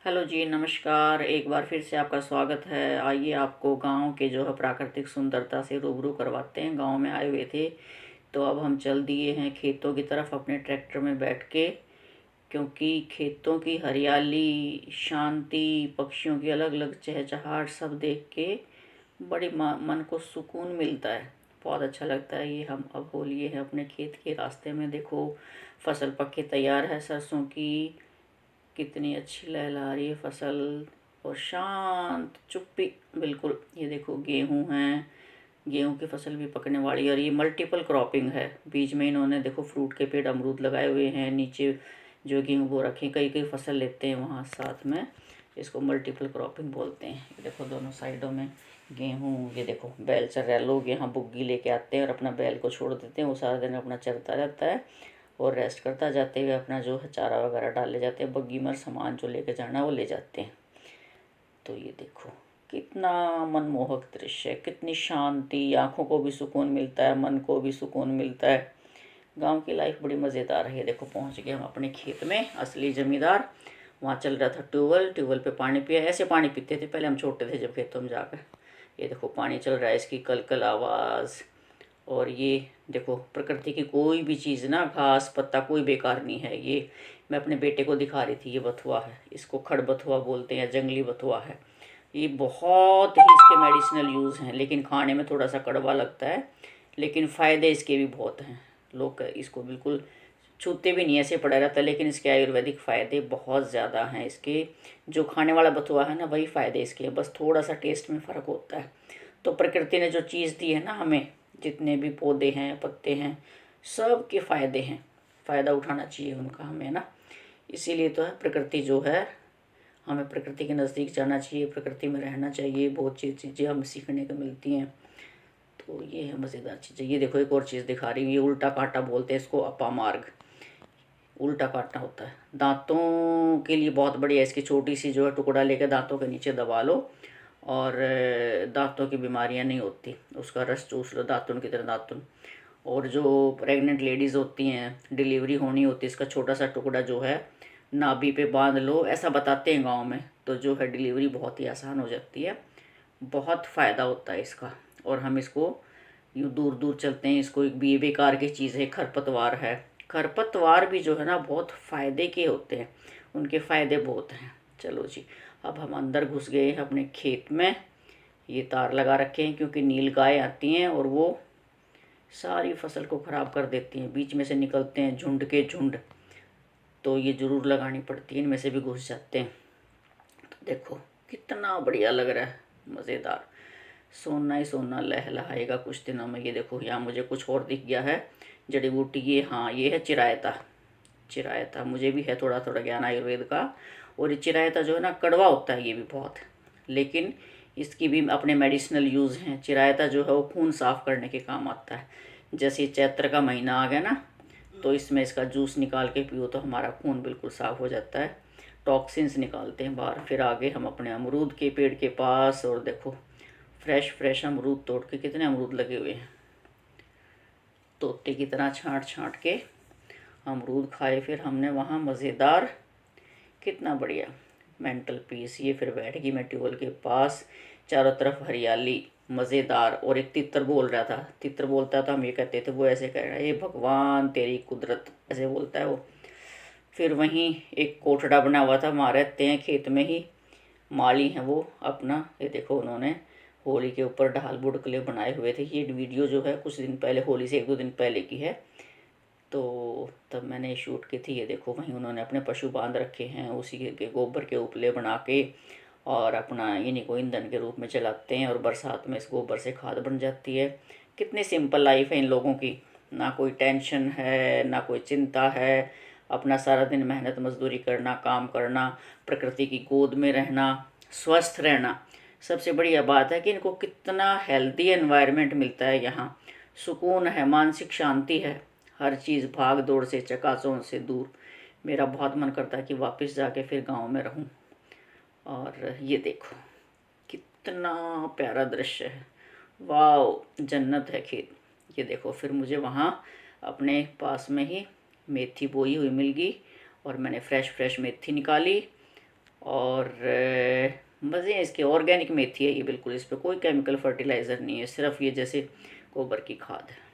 Hello जी, नमस्कार। एक बार फिर से आपका स्वागत है। आइए आपको गांव के जो है प्राकृतिक सुंदरता से रूबरू करवाते हैं। गांव में आए हुए थे तो अब हम चल दिए हैं खेतों की तरफ अपने ट्रैक्टर में बैठ के, क्योंकि खेतों की हरियाली, शांति, पक्षियों की अलग अलग चहचहाट सब देख के बड़ी मन को सुकून मिलता है। बहुत अच्छा लगता है। ये हम अब हो लिए हैं अपने खेत के रास्ते में। देखो फसल पक के तैयार है सरसों की। कितनी अच्छी लहला रही है फसल और शांत चुप्पी बिल्कुल। ये देखो गेहूं है, गेहूं की फसल भी पकने वाली है और ये मल्टीपल क्रॉपिंग है। बीच में इन्होंने देखो फ्रूट के पेड़ अमरूद लगाए हुए हैं। नीचे जो गेहूं बो रखे, कई कई फसल लेते हैं वहाँ साथ में। इसको मल्टीपल क्रॉपिंग बोलते हैं। ये देखो दोनों साइडों में गेहूं। ये देखो बैल चर रहे, लोग यहाँ बुग्गी लेके आते हैं और अपना बैल को छोड़ देते हैं। वो सारा दिन अपना चरता रहता है और रेस्ट करता जाते हुए अपना जो है चारा वगैरह डाल ले जाते हैं। बग्गी में सामान जो लेके जाना है वो ले जाते हैं। तो ये देखो कितना मनमोहक दृश्य है, कितनी शांति, आँखों को भी सुकून मिलता है, मन को भी सुकून मिलता है। गांव की लाइफ बड़ी मज़ेदार है। ये देखो पहुंच गए हम अपने खेत में। असली ज़मींदार। वहाँ चल रहा था ट्यूबवेल, ट्यूबवेल पे पानी पिया। ऐसे पानी पीते थे पहले हम छोटे थे जब खेतों में जाकर। ये देखो पानी चल रहा है, इसकी कल कल आवाज़। और ये देखो प्रकृति की कोई भी चीज़ ना, घास पत्ता कोई बेकार नहीं है। ये मैं अपने बेटे को दिखा रही थी। ये बथुआ है, इसको खड़ बथुआ बोलते हैं, जंगली बथुआ है। ये बहुत ही इसके मेडिसिनल यूज़ हैं, लेकिन खाने में थोड़ा सा कड़वा लगता है। लेकिन फ़ायदे इसके भी बहुत हैं। लोग इसको बिल्कुल छूते भी नहीं, ऐसे पड़ा रहता है। लेकिन इसके आयुर्वेदिक फ़ायदे बहुत ज़्यादा हैं। इसके जो खाने वाला बथुआ है ना, वही फ़ायदे इसके हैं, बस थोड़ा सा टेस्ट में फ़र्क होता है। तो प्रकृति ने जो चीज़ दी है ना हमें, जितने भी पौधे हैं, पत्ते हैं, सब के फ़ायदे हैं। फ़ायदा उठाना चाहिए उनका हमें ना। इसीलिए तो है प्रकृति जो है, हमें प्रकृति के नज़दीक जाना चाहिए, प्रकृति में रहना चाहिए। बहुत सी चीज़ें हमें सीखने को मिलती हैं। तो ये है मज़ेदार चीज़ें। ये देखो एक और चीज़ दिखा रही हूँ। ये उल्टा कांटा बोलते हैं इसको, अपामार्ग। उल्टा काटना होता है दांतों के लिए, बहुत बढ़िया। इसकी छोटी सी जो है टुकड़ा लेकर दांतों के नीचे दबा लो और दांतों की बीमारियां नहीं होती। उसका रस चूस लो दातुन की तरह, दातुन। और जो प्रेग्नेंट लेडीज़ होती हैं, डिलीवरी होनी होती है, इसका छोटा सा टुकड़ा जो है नाभि पे बांध लो, ऐसा बताते हैं गांव में। तो जो है डिलीवरी बहुत ही आसान हो जाती है। बहुत फ़ायदा होता है इसका। और हम इसको यूँ दूर दूर चलते हैं, इसको एक बेकार की चीज़ है, खरपतवार है। खरपतवार भी जो है ना बहुत फ़ायदे के होते हैं, उनके फ़ायदे बहुत हैं। चलो जी, अब हम अंदर घुस गए हैं अपने खेत में। ये तार लगा रखे हैं क्योंकि नील गाय आती हैं और वो सारी फसल को ख़राब कर देती हैं। बीच में से निकलते हैं झुंड के झुंड, तो ये ज़रूर लगानी पड़ती है, इनमें से भी घुस जाते हैं। तो देखो कितना बढ़िया लग रहा है, मज़ेदार। सोना ही सोना लहलहाएगा कुछ दिनों में। ये देखो यहाँ मुझे कुछ और दिख गया है जड़ी बूटी। ये हाँ, ये है चिरायता। चिरायता मुझे भी है थोड़ा थोड़ा ज्ञान आयुर्वेद का। और ये चिरायता जो है ना कड़वा होता है ये भी बहुत, लेकिन इसकी भी अपने मेडिसिनल यूज़ हैं। चिरायता जो है वो खून साफ़ करने के काम आता है। जैसे चैत्र का महीना आ गया ना, तो इसमें इसका जूस निकाल के पियो तो हमारा खून बिल्कुल साफ़ हो जाता है। टॉक्सिन्स निकालते हैं बाहर। फिर आगे हम अपने अमरूद के पेड़ के पास, और देखो फ्रेश फ्रेश अमरूद तोड़ के, कितने अमरूद लगे हुए हैं। तोते की तरह छांट छांट के अमरूद खाए फिर हमने वहाँ, मज़ेदार। कितना बढ़िया मेंटल पीस। ये फिर बैठ गई मैं ट्यूबवेल के पास, चारों तरफ हरियाली, मज़ेदार। और एक तितर बोल रहा था, तितर बोलता था, हम ये कहते थे, वो ऐसे कह रहा है, ये भगवान तेरी कुदरत, ऐसे बोलता है वो। फिर वहीं एक कोठड़ा बना हुआ था, वहाँ रहते हैं खेत में ही, माली हैं वो अपना। ये देखो उन्होंने होली के ऊपर ढाल बुडकले बनाए हुए थे। ये वीडियो जो है कुछ दिन पहले, होली से एक दो दिन पहले की है, तो तब मैंने शूट की थी। ये देखो वहीं उन्होंने अपने पशु बांध रखे हैं, उसी के गोबर के उपले बना के, और अपना इन्हीं को ईंधन के रूप में चलाते हैं। और बरसात में इस गोबर से खाद बन जाती है। कितनी सिंपल लाइफ है इन लोगों की, ना कोई टेंशन है, ना कोई चिंता है। अपना सारा दिन मेहनत मजदूरी करना, काम करना, प्रकृति की गोद में रहना, स्वस्थ रहना। सबसे बढ़िया बात है कि इनको कितना हेल्दी एनवायरनमेंट मिलता है यहाँ। सुकून है, मानसिक शांति है, हर चीज़ भाग दौड़ से, चकाचौंध से दूर। मेरा बहुत मन करता है कि वापस जाके फिर गांव में रहूं। और ये देखो कितना प्यारा दृश्य है, वाह, जन्नत है खेत। ये देखो फिर मुझे वहाँ अपने पास में ही मेथी बोई हुई मिल गई, और मैंने फ्रेश फ्रेश मेथी निकाली और मज़े हैं इसके। ऑर्गेनिक मेथी है ये बिल्कुल, इस पर कोई केमिकल फर्टिलाइज़र नहीं है, सिर्फ ये जैसे गोबर की खाद है।